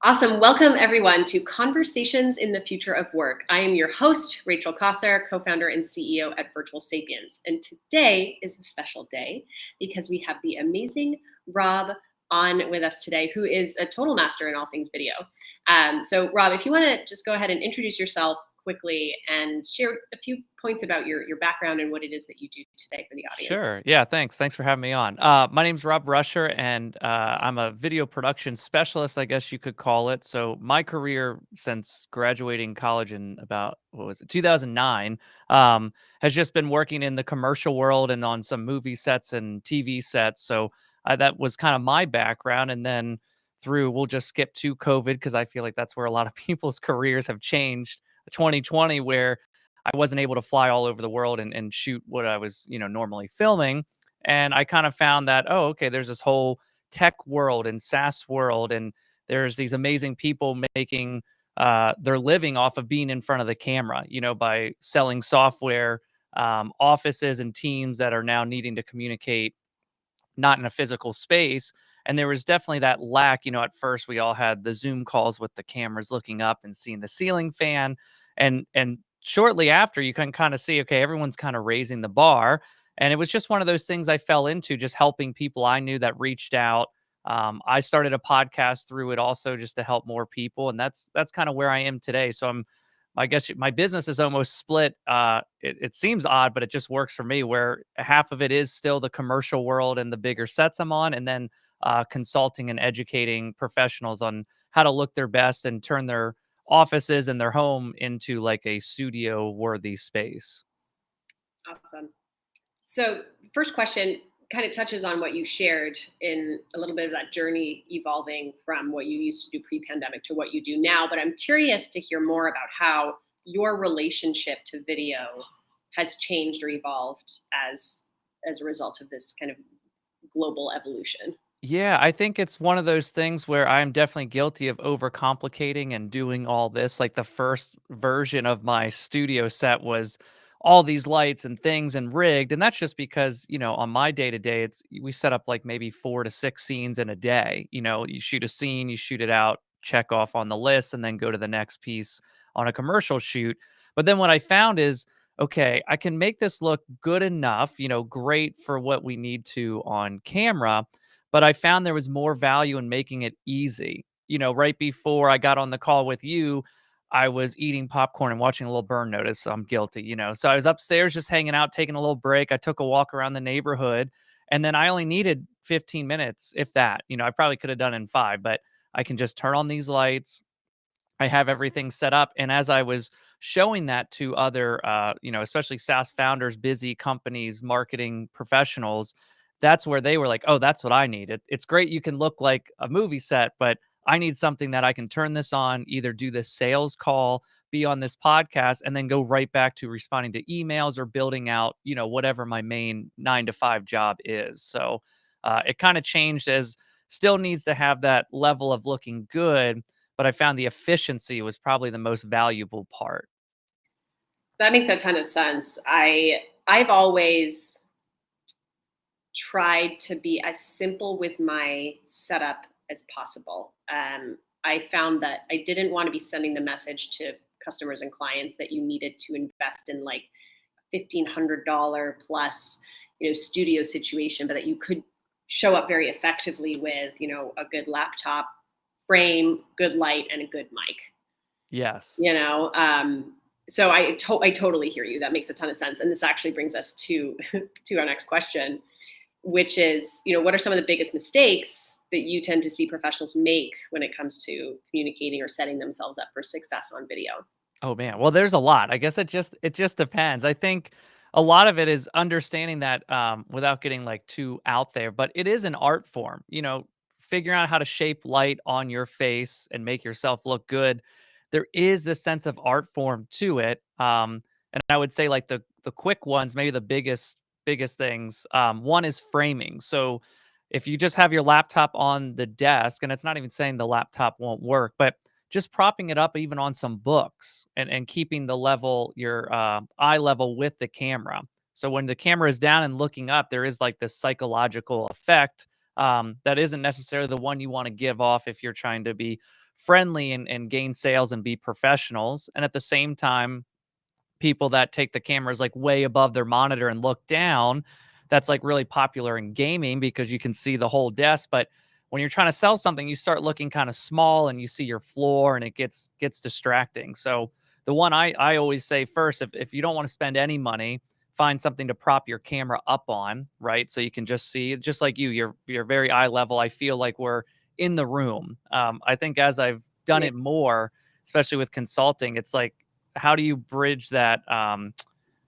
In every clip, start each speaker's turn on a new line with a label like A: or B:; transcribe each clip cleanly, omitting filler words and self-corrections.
A: Awesome. Welcome, everyone, to Conversations in the Future of Work. I am your host, Rachel Cossar, co founder and CEO at Virtual Sapiens. And today is a special day because we have the amazing Rob on with us today, who is a total master in all things video. So, Rob, if you want to just go ahead and introduce yourself quickly and share a few points about your background and what it is that you do today for the audience.
B: Sure. Yeah. Thanks. Thanks for having me on. My name's Rob Ruscher, and I'm a video production specialist, I guess you could call it. So my career since graduating college in about 2009, has just been working in the commercial world and on some movie sets and TV sets. So that was kind of my background, and then we'll just skip to COVID because I feel like that's where a lot of people's careers have changed. 2020, where I wasn't able to fly all over the world and shoot what I was, normally filming. And I kind of found that, oh, okay, there's this whole tech world and SaaS world, and there's these amazing people making their living off of being in front of the camera, by selling software, offices and teams that are now needing to communicate not in a physical space. And there was definitely that lack. At first we all had the Zoom calls with the cameras looking up and seeing the ceiling fan. And shortly after, you can kind of see, okay, everyone's kind of raising the bar. And it was just one of those things I fell into, just helping people I knew that reached out. I started a podcast through it also, just to help more people. And that's kind of where I am today. So I guess my business is almost split. It seems odd, but it just works for me, where half of it is still the commercial world and the bigger sets I'm on, and then consulting and educating professionals on how to look their best and turn their offices and their home into like a studio worthy space.
A: Awesome. So, first question kind of touches on what you shared in a little bit of that journey evolving from what you used to do pre-pandemic to what you do now. But I'm curious to hear more about how your relationship to video has changed or evolved as a result of this kind of global evolution.
B: Yeah, I think it's one of those things where I'm definitely guilty of overcomplicating and doing all this. Like the first version of my studio set was all these lights and things and rigged. And that's just because, on my day to day, we set up like maybe 4 to 6 scenes in a day. You shoot a scene, you shoot it out, check off on the list, and then go to the next piece on a commercial shoot. But then what I found is, okay, I can make this look good enough, great for what we need to on camera, but I found there was more value in making it easy. Right before I got on the call with you, I was eating popcorn and watching a little Burn Notice. So I'm guilty. So I was upstairs just hanging out, taking a little break. I took a walk around the neighborhood, and then I only needed 15 minutes, if that. I probably could have done in 5, but I can just turn on these lights. I have everything set up. And as I was showing that to other, especially SaaS founders, busy companies, marketing professionals, that's where they were like, oh, that's what I need. It's great. You can look like a movie set, but I need something that I can turn this on, either do this sales call, be on this podcast, and then go right back to responding to emails or building out, whatever my main 9 to 5 job is. So it kind of changed, as still needs to have that level of looking good, but I found the efficiency was probably the most valuable part.
A: That makes a ton of sense. I've always tried to be as simple with my setup as possible. I found that I didn't want to be sending the message to customers and clients that you needed to invest in like $1,500 plus, studio situation, but that you could show up very effectively with, a good laptop frame, good light, and a good mic.
B: Yes.
A: So I totally hear you. That makes a ton of sense, and this actually brings us to to our next question, which is, what are some of the biggest mistakes that you tend to see professionals make when it comes to communicating or setting themselves up for success on video?
B: Oh man. Well, there's a lot. I guess it just depends. I think a lot of it is understanding that, without getting like too out there, but it is an art form. Figuring out how to shape light on your face and make yourself look good. There is this sense of art form to it. And I would say like the quick ones, maybe the biggest things. One is framing. So if you just have your laptop on the desk, and it's not even saying the laptop won't work, but just propping it up even on some books, and keeping the level, your eye level with the camera. So when the camera is down and looking up, there is like this psychological effect that isn't necessarily the one you want to give off if you're trying to be friendly and gain sales and be professionals. And at the same time, people that take the cameras like way above their monitor and look down. That's like really popular in gaming because you can see the whole desk. But when you're trying to sell something, you start looking kind of small and you see your floor and it gets distracting. So the one I always say first, if you don't want to spend any money, find something to prop your camera up on, right? So you can just see, just like you're very eye level. I feel like we're in the room. I think as I've done
A: Yeah.
B: it more, especially with consulting, it's like, how do you bridge that,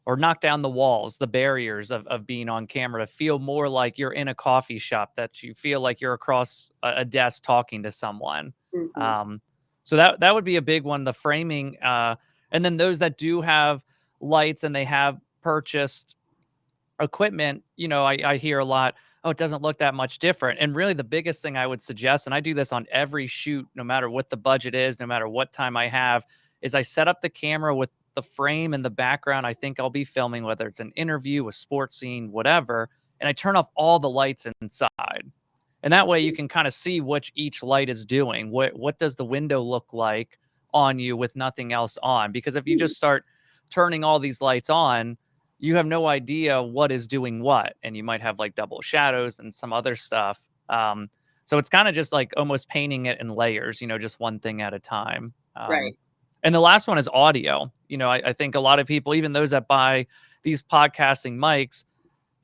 B: or knock down the walls, the barriers of being on camera to feel more like you're in a coffee shop, that you feel like you're across a desk talking to someone.
A: Mhm.
B: Um, so that would be a big one, the framing. And then those that do have lights and they have purchased equipment, I hear a lot, oh, it doesn't look that much different. And really, the biggest thing I would suggest, and I do this on every shoot, no matter what the budget is, no matter what time I have, is I set up the camera with the frame and the background I think I'll be filming, whether it's an interview, a sports scene, whatever. And I turn off all the lights inside. And that way you can kind of see what each light is doing. What does the window look like on you with nothing else on? Because if you
A: Mhm.
B: just start turning all these lights on, you have no idea what is doing what, and you might have like double shadows and some other stuff. So it's kind of just like almost painting it in layers, just one thing at a time.
A: Right.
B: And the last one is audio. I think a lot of people, even those that buy these podcasting mics,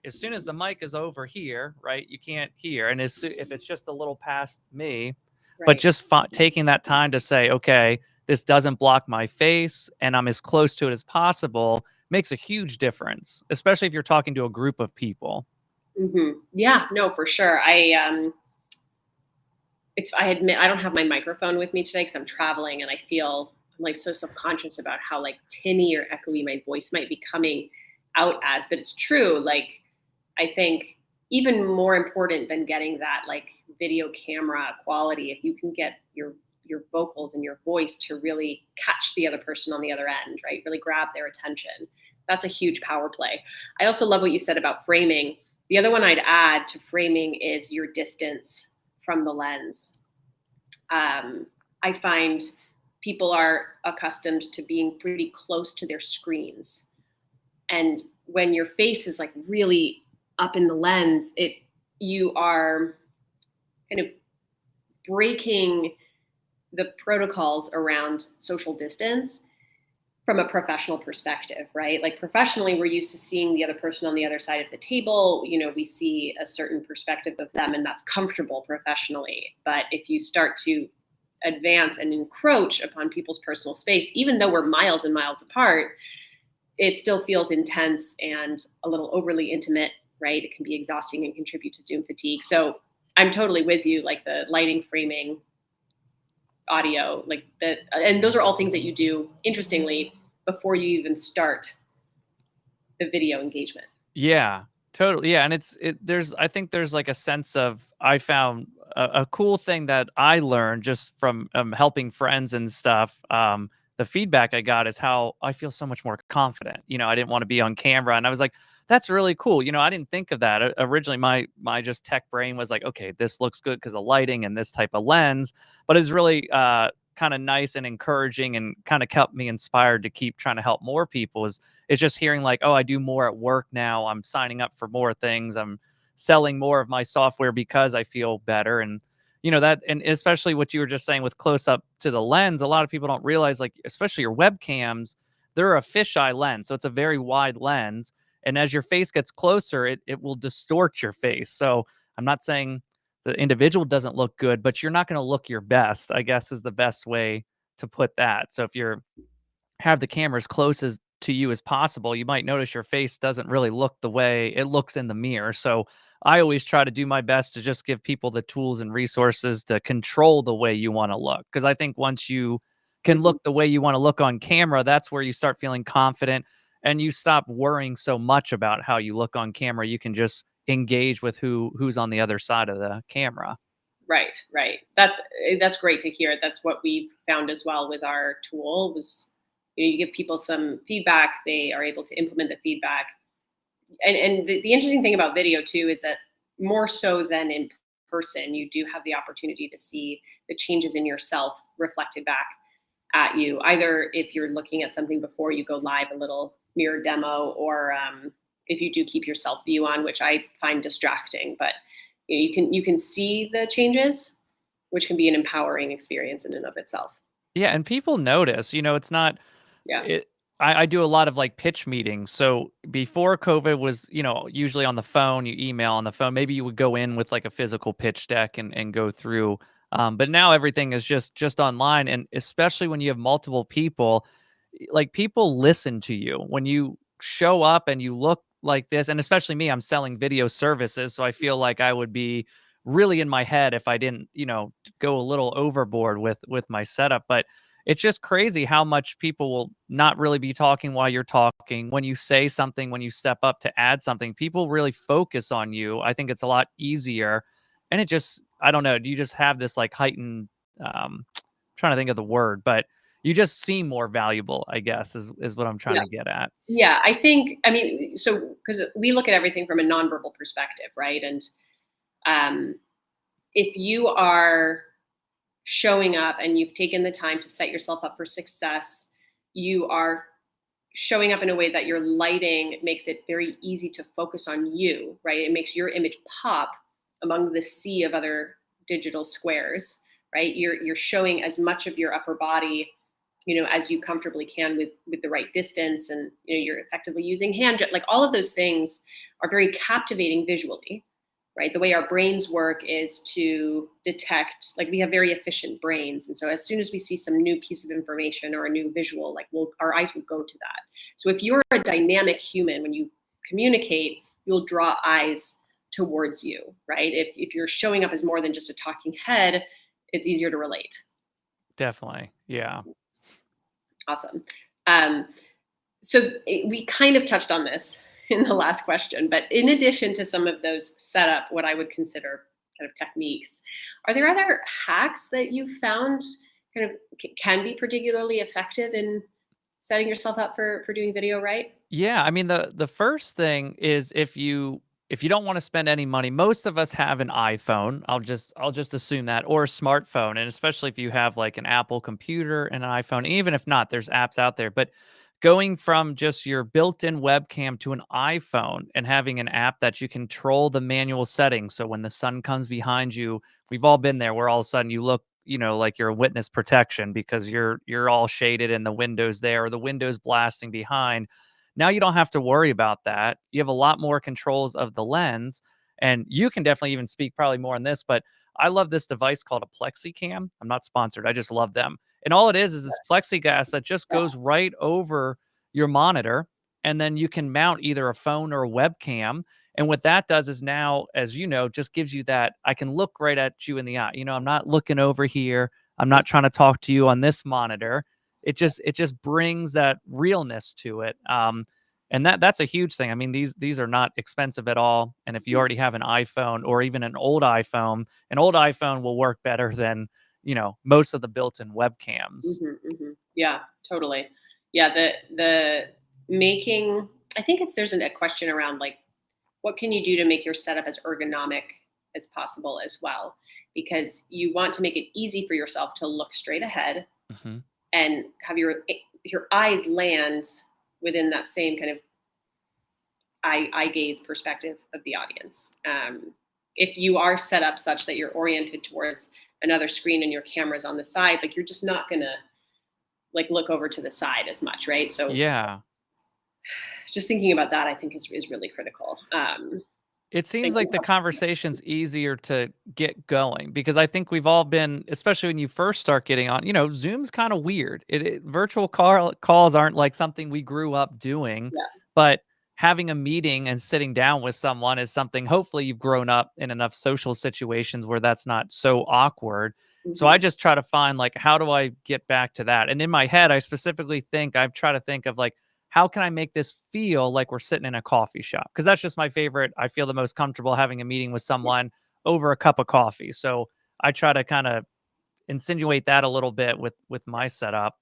B: as soon as the mic is over here, right, you can't hear. And if it's just a little past me, but
A: Right.
B: just taking that time to say, okay, this doesn't block my face and I'm as close to it as possible makes a huge difference, especially if you're talking to a group of people.
A: Yeah, no, for sure. I admit I don't have my microphone with me today because I'm traveling, and I'm like so subconscious about how like tinny or echoey my voice might be coming out as. But it's true. Like I think even more important than getting that like video camera quality, if you can get your vocals and your voice to really catch the other person on the other end, right? Really grab their attention. That's a huge power play. I also love what you said about framing. The other one I'd add to framing is your distance from the lens. I find people are accustomed to being pretty close to their screens. And when your face is like really up in the lens, you are kind of breaking the protocols around social distance from a professional perspective, right? Like professionally, we're used to seeing the other person on the other side of the table. We see a certain perspective of them, and that's comfortable professionally. But if you start to advance and encroach upon people's personal space, even though we're miles and miles apart, it still feels intense and a little overly intimate, right? It can be exhausting and contribute to Zoom fatigue. So I'm totally with you, like the lighting, framing, audio, like that. And those are all things that you do, interestingly, before you even start the video engagement.
B: Yeah, totally. Yeah, and I think there's like a sense of, I found a cool thing that I learned just from helping friends and stuff. The feedback I got is how I feel so much more confident. I didn't want to be on camera, and I was like, that's really cool. I didn't think of that. Originally, my just tech brain was like, okay, this looks good because of lighting and this type of lens, but it's really kind of nice and encouraging and kind of kept me inspired to keep trying to help more people. It's just hearing like, oh, I do more at work now. I'm signing up for more things. I'm selling more of my software because I feel better. And that, and especially what you were just saying with close up to the lens, a lot of people don't realize, like, especially your webcams, they're a fisheye lens. So it's a very wide lens. And as your face gets closer, it will distort your face. So I'm not saying the individual doesn't look good, but you're not going to look your best, I guess, is the best way to put that. So if you're have the camera as close as to you as possible, you might notice your face doesn't really look the way it looks in the mirror. So I always try to do my best to just give people the tools and resources to control the way you want to look. Because I think once you can
A: Mhm.
B: look the way you want to look on camera, that's where you start feeling confident and you stop worrying so much about how you look on camera. You can just engage with who's on the other side of the camera.
A: Right, right. That's great to hear. That's what we've found as well with our tool was, you give people some feedback, they are able to implement the feedback. And the interesting thing about video too is that more so than in person, you do have the opportunity to see the changes in yourself reflected back at you, either if you're looking at something before you go live, a little mirror demo, or if you do keep your self view on, which I find distracting, but you can see the changes, which can be an empowering experience in and of itself.
B: Yeah, and people notice, it's not
A: Yeah.
B: it I do a lot of, like, pitch meetings, so before COVID was, usually on the phone, you email on the phone, maybe you would go in with, like, a physical pitch deck and go through, but now everything is just online, and especially when you have multiple people, like, people listen to you. When you show up and you look like this, and especially me, I'm selling video services, so I feel like I would be really in my head if I didn't, go a little overboard with my setup, but it's just crazy how much people will not really be talking while you're talking. When you say something, when you step up to add something, people really focus on you. I think it's a lot easier. And it just, I don't know, you just have this like heightened, trying to think of the word, but you just seem more valuable, I guess, is what I'm trying
A: Yeah.
B: to get at.
A: Yeah. I think, I mean, so because we look at everything from a nonverbal perspective, right? And um, if you are showing up and you've taken the time to set yourself up for success, you are showing up in a way that your lighting makes it very easy to focus on you, right? It makes your image pop among the sea of other digital squares, right? You're showing as much of your upper body, as you comfortably can with the right distance, and you're effectively using like all of those things are very captivating visually, right? The way our brains work is to detect, like we have very efficient brains. And so as soon as we see some new piece of information or a new visual, like our eyes will go to that. So if you're a dynamic human, when you communicate, you'll draw eyes towards you, right? If you're showing up as more than just a talking head, it's easier to relate.
B: Definitely. Yeah.
A: Awesome. Um, we kind of touched on this in the last question, but in addition to some of those setup, what I would consider kind of techniques, are there other hacks that you've found kind of can be particularly effective in setting yourself up for doing video right?
B: Yeah, I mean the first thing is if you don't want to spend any money, most of us have an iPhone. I'll just assume that, or a smartphone, and especially if you have like an Apple computer and an iPhone, even if not, there's apps out there. But going from just your built-in webcam to an iPhone and having an app that you control the manual settings. So when the sun comes behind you, we've all been there where all of a sudden you look, like you're a witness protection because you're all shaded and the window's there or the window's blasting behind. Now you don't have to worry about that. You have a lot more controls of the lens, and you can definitely even speak probably more on this, but I love this device called a PlexiCam. I'm not sponsored. I just love them. And all it is it's plexiglass that just
A: Yeah.
B: goes right over your monitor, and then you can mount either a phone or a webcam. And what that does is now, as you know, just gives you that I can look right at you in the eye. I'm not looking over here. I'm not trying to talk to you on this monitor. It just brings that realness to it. And that's a huge thing. I mean, these are not expensive at all. And if you already have an iPhone or even an old iPhone will work better than most of the built-in webcams.
A: Yeah, totally. Yeah, the making. I think there's a question around like what can you do to make your setup as ergonomic as possible as well, because you want to make it easy for yourself to look straight ahead
B: Mhm.
A: and have your eyes land within that same kind of eye gaze perspective of the audience. If you are set up such that you're oriented towards another screen and your camera's on the side, like you're just not gonna like look over to the side as much, right? So
B: Yeah.
A: just thinking about that, I think is really critical.
B: It seems
A: Thank you.
B: like the conversation's easier to get going because I think we've all been, especially when you first start getting on, Zoom's kind of weird. Virtual calls aren't like something we grew up doing,
A: Yeah.
B: but having a meeting and sitting down with someone is something hopefully you've grown up in enough social situations where that's not so awkward. So I
A: Hmm.
B: just try to find like, how do I get back to that? And in my head, I've tried to think of like, how can I make this feel like we're sitting in a coffee shop? Because that's just my favorite. I feel the most comfortable having a meeting with
A: Yeah.
B: someone over a cup of coffee. So I try to kind of insinuate that a little bit with my setup.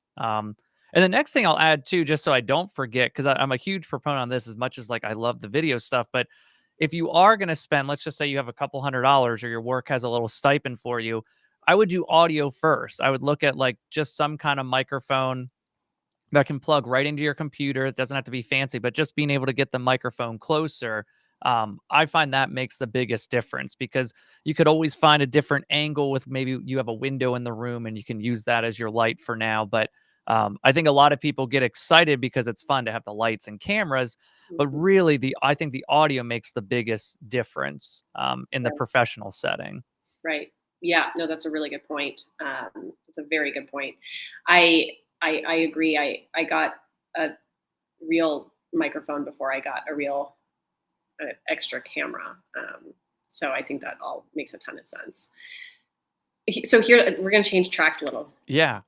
B: And the next thing I'll add too, just so I don't forget, because I'm a huge proponent on this as much as like I love the video stuff, but if you are going to spend, let's just say you have a couple $100 or your work has a little stipend for you, I would do audio first. I would look at like just some kind of microphone that can plug right into your computer. It doesn't have to be fancy, but just being able to get the microphone closer, I find that makes the biggest difference, because you could always find a different angle with, maybe you have a window in the room and you can use that as your light for now. But I think a lot of people get excited because it's fun to have the lights and cameras, but
A: Mhm.
B: really I think the audio makes the biggest difference in the
A: Right.
B: professional setting.
A: Right. Yeah. No, that's a really good point. It's a very good point. I I agree. I got a real microphone before I got a real extra camera. So I think that all makes a ton of sense. So here we're going to change tracks a little.
B: Yeah.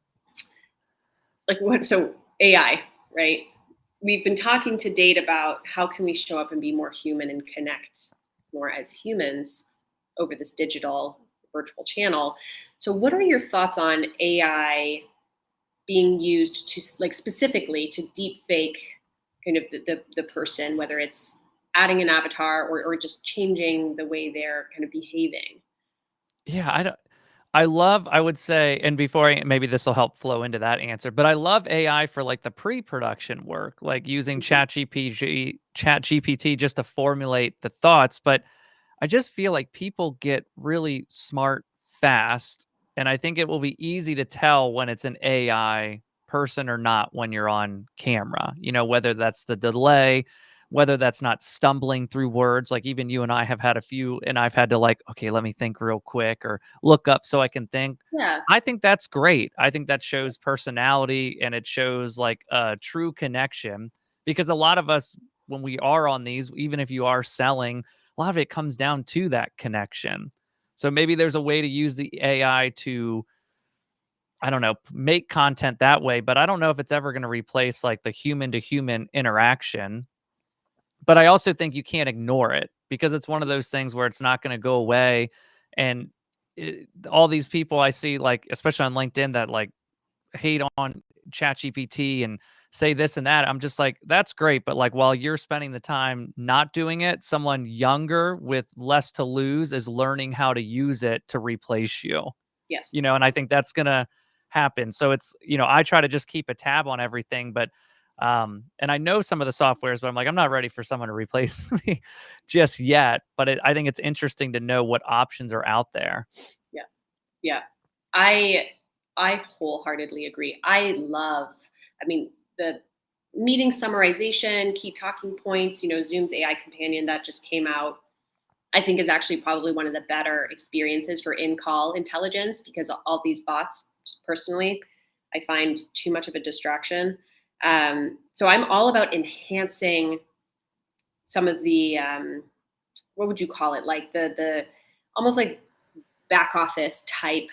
A: Like what? So AI, right? We've been talking to date about how can we show up and be more human and connect more as humans over this digital virtual channel. So what are your thoughts on AI being used to, like, specifically to deep fake kind of the person, whether it's adding an avatar or just changing the way they're kind of behaving?
B: Yeah, I would say, and before maybe this will help flow into that answer, but I love AI for like the pre-production work, like using
A: Mhm.
B: Chat GPT just to formulate the thoughts. But I just feel like people get really smart fast, and I think it will be easy to tell when it's an AI person or not when you're on camera. Whether that's the delay, whether that's not stumbling through words. Like even you and I have had a few, and I've had to like, okay, let me think real quick or look up so I can think.
A: Yeah.
B: I think that's great. I think that shows personality and it shows like a true connection, because a lot of us, when we are on these, even if you are selling, a lot of it comes down to that connection. So maybe there's a way to use the AI to, I don't know, make content that way, but I don't know if it's ever going to replace like the human to human interaction. But I also think you can't ignore it, because it's one of those things where it's not going to go away. And all these people I see, like, especially on LinkedIn, that like hate on ChatGPT and say this and that. I'm just like, that's great. But like, while you're spending the time not doing it, someone younger with less to lose is learning how to use it to replace you,
A: Yes.
B: and I think that's going to happen. So it's, I try to just keep a tab on everything, but, and I know some of the softwares, but I'm like, I'm not ready for someone to replace me just yet. But I think it's interesting to know what options are out there.
A: Yeah. Yeah. I I wholeheartedly agree. I mean, the meeting summarization, key talking points, Zoom's AI companion that just came out, I think is actually probably one of the better experiences for in-call intelligence, because all these bots, personally, I find too much of a distraction. So I'm all about enhancing some of the what would you call it, like the almost like back office type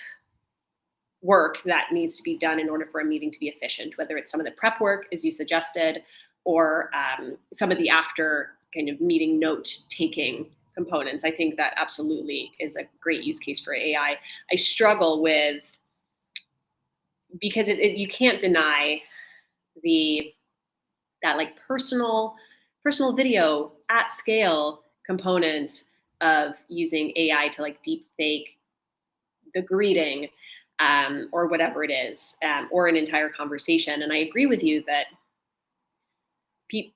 A: work that needs to be done in order for a meeting to be efficient, whether it's some of the prep work, as you suggested, or some of the after kind of meeting note taking components. I think that absolutely is a great use case for AI. I struggle with, because you can't deny the that like personal video at scale component of using AI to like deep fake the greeting, or whatever it is, or an entire conversation. And I agree with you that pe-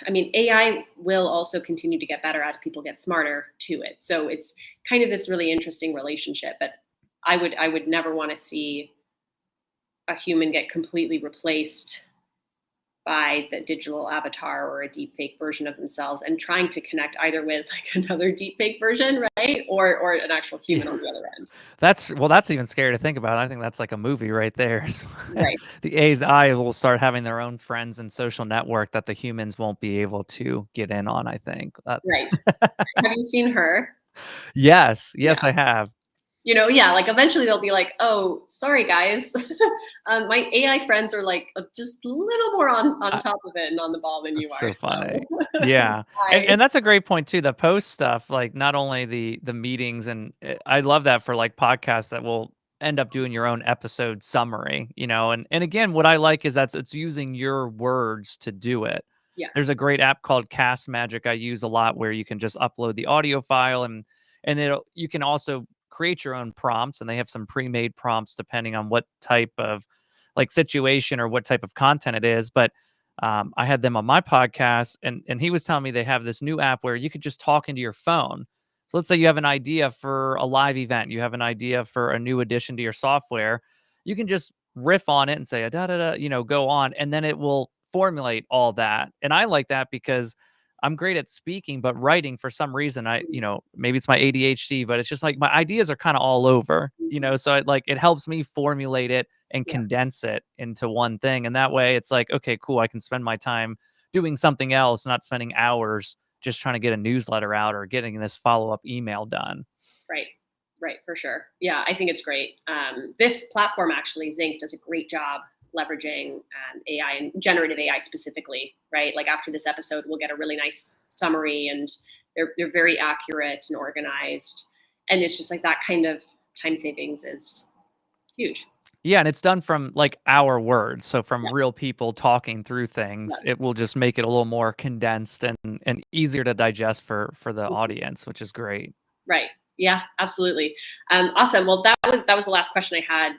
A: I mean, AI will also continue to get better as people get smarter to it. So it's kind of this really interesting relationship. But I would never want to see a human get completely replaced by the digital avatar or a deep fake version of themselves, and trying to connect either with like another deep fake version, right? Or an actual
B: Yeah.
A: human on the other end.
B: That's even scary to think about. I think that's like a movie right there. So,
A: Right.
B: the AI will start having their own friends and social network that the humans won't be able to get in on, I think.
A: Right. Have you seen her?
B: Yes,
A: Yeah.
B: yes, I have.
A: Yeah, like eventually they'll be like, "Oh, sorry guys, my AI friends are like just a little more on
B: Uh,
A: top of it and on the ball than you
B: that's
A: are."
B: so funny.
A: So,
B: Yeah, and
A: I
B: that's a great point too. The post stuff, like not only the meetings, and I love that for like podcasts that will end up doing your own episode summary. And again, what I like is that it's using your words to do it. There's
A: Yes.
B: a great app called Cast Magic I use a lot where you can just upload the audio file, and you can also create your own prompts, and they have some pre-made prompts depending on what type of like situation or what type of content it is. But I had them on my podcast, and he was telling me they have this new app where you could just talk into your phone. So let's say you have an idea for a live event, you have an idea for a new addition to your software, you can just riff on it and say da da da, go on, and then it will formulate all that. And I like that because I'm great at speaking, but writing for some reason, maybe it's my ADHD, but it's just like my ideas are kind of all over,
A: Mhm.
B: so it helps me formulate it and
A: Yeah.
B: condense it into one thing. And that way it's like, okay, cool. I can spend my time doing something else, not spending hours just trying to get a newsletter out or getting this follow-up email done.
A: Right. Right. For sure. Yeah, I think it's great. This platform actually, Zinc, does a great job leveraging AI and generative AI specifically. Right. Like after this episode, we'll get a really nice summary, and they're very accurate and organized. And it's just like that kind of time savings is huge.
B: Yeah, and it's done from like our words. So from
A: Yeah.
B: real people talking through
A: Yeah.
B: things, it will just make it a little more condensed and easier to digest for the
A: Mhm.
B: audience, which is great.
A: Right. Yeah, absolutely. Awesome. Well, that was the last question I had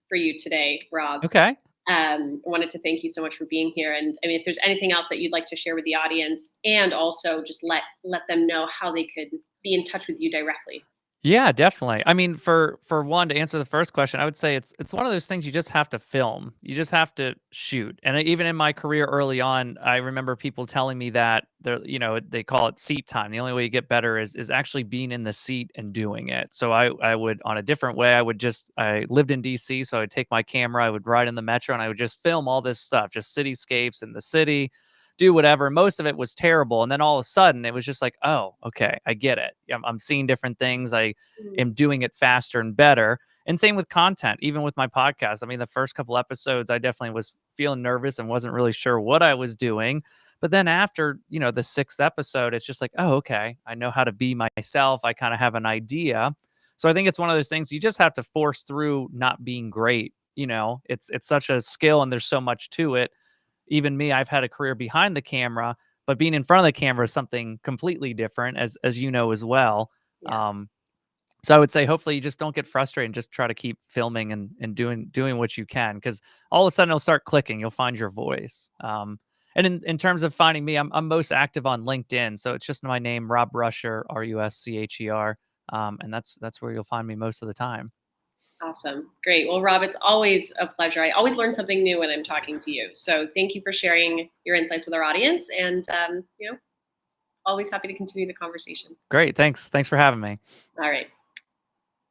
A: for you today, Rob.
B: Okay.
A: I wanted to thank you so much for being here. And I mean, if there's anything else that you'd like to share with the audience, and also just let them know how they could be in touch with you directly.
B: Yeah, definitely. I mean, for one, to answer the first question, I would say it's one of those things you just have to film. You just have to shoot. And even in my career early on, I remember people telling me that they call it seat time. The only way you get better is actually being in the seat and doing it. So I would, on a different way, I lived in DC, so I would take my camera, I would ride in the metro, and I would just film all this stuff, just cityscapes in the city, do whatever. Most of it was terrible. And then all of a sudden it was just like, oh, okay, I get it. I'm seeing different things. I
A: Mhm.
B: am doing it faster and better. And same with content, even with my podcast. I mean, the first couple episodes, I definitely was feeling nervous and wasn't really sure what I was doing. But then after, the sixth episode, it's just like, oh, okay, I know how to be myself. I kind of have an idea. So I think it's one of those things you just have to force through not being great. It's such a skill and there's so much to it. Even me, I've had a career behind the camera, but being in front of the camera is something completely different, as you know as well.
A: Yeah.
B: Um, so I would say hopefully you just don't get frustrated and just try to keep filming and doing what you can, because all of a sudden it'll start clicking. You'll find your voice. And in terms of finding me, I'm most active on LinkedIn. So it's just my name, Rob Ruscher, Ruscher. And that's where you'll find me most of the time.
A: Awesome. Great. Well, Rob, it's always a pleasure. I always learn something new when I'm talking to you. So thank you for sharing your insights with our audience. And, always happy to continue the conversation.
B: Great. Thanks. Thanks for having me.
A: All right.